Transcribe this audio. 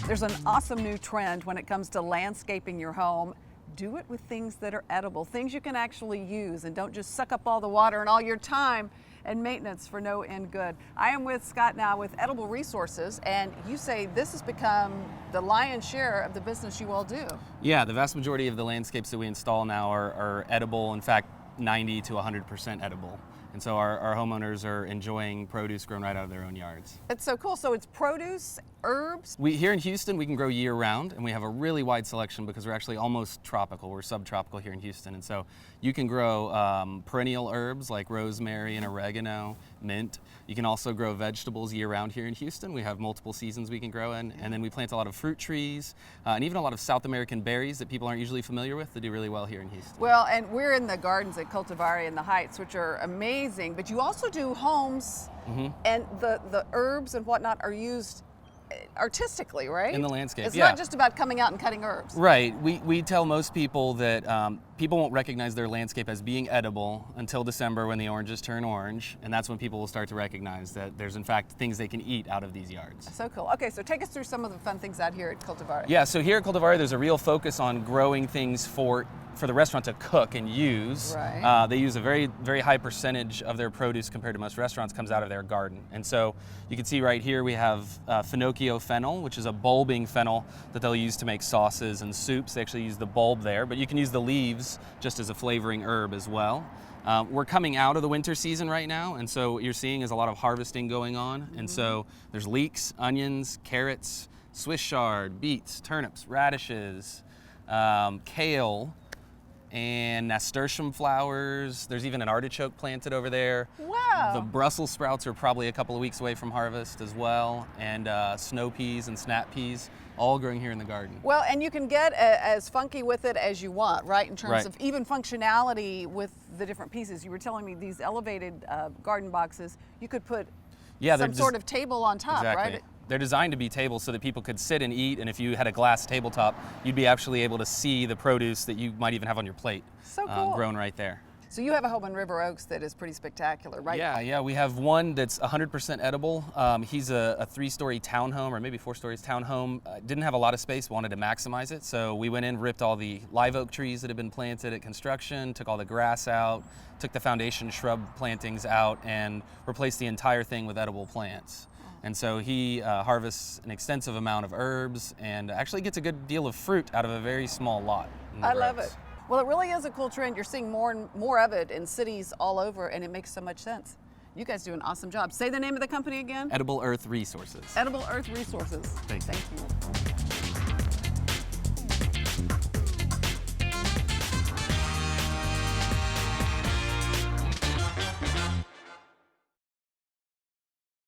There's an awesome new trend when it comes to landscaping your home. Do it with things that are edible, things you can actually use, and don't just suck up all the water and all your time and maintenance for no end good. I am with Scott now with Edible Resources, and you say this has become the lion's share of the business you all do. Yeah, the vast majority of the landscapes that we install now are edible. In fact, 90 to 100% edible. And so our homeowners are enjoying produce grown right out of their own yards. It's so cool. So it's produce, herbs. Here in Houston, we can grow year round, and we have a really wide selection because we're actually almost tropical. We're subtropical here in Houston. And so you can grow perennial herbs like rosemary and oregano, mint. You can also grow vegetables year round here in Houston. We have multiple seasons we can grow in. And then we plant a lot of fruit trees and even a lot of South American berries that people aren't usually familiar with that do really well here in Houston. Well, and we're in the gardens at Cultivari in the Heights, which are amazing, but you also do homes, and the herbs and whatnot are used artistically, right? In the landscape, It's yeah. not just about coming out and cutting herbs. Right. We tell most people that people won't recognize their landscape as being edible until December when the oranges turn orange, and that's when people will start to recognize that there's in fact things they can eat out of these yards. So cool. Okay, so take us through some of the fun things out here at Cultivari. Yeah, so here at Cultivari there's a real focus on growing things for the restaurant to cook and use. Right. They use a very, very high percentage of their produce compared to most restaurants comes out of their garden. And so you can see right here we have Finocchio fennel, which is a bulbing fennel that they'll use to make sauces and soups. They actually use the bulb there, but you can use the leaves just as a flavoring herb as well. We're coming out of the winter season right now, and so what you're seeing is a lot of harvesting going on. And so there's leeks, onions, carrots, Swiss chard, beets, turnips, radishes, kale, and nasturtium flowers. There's even an artichoke planted over there. Wow. The Brussels sprouts are probably a couple of weeks away from harvest as well, and snow peas and snap peas, all growing here in the garden. Well, and you can get as funky with it as you want, right? In terms Right. of even functionality with the different pieces. You were telling me these elevated garden boxes, you could put some sort of table on top, exactly. right? They're designed to be tables so that people could sit and eat, and if you had a glass tabletop, you'd be actually able to see the produce that you might even have on your plate. So cool. Grown right there. So you have a home in River Oaks that is pretty spectacular, right? Yeah, we have one that's 100% edible. He's a 3-story townhome, or maybe 4 stories townhome. Didn't have a lot of space, wanted to maximize it, so we went in, ripped all the live oak trees that had been planted at construction, took all the grass out, took the foundation shrub plantings out, and replaced the entire thing with edible plants. And so he harvests an extensive amount of herbs and actually gets a good deal of fruit out of a very small lot. I love it. Well, it really is a cool trend. You're seeing more and more of it in cities all over, and it makes so much sense. You guys do an awesome job. Say the name of the company again. Edible Earth Resources. Edible Earth Resources. Thank you. Thank you.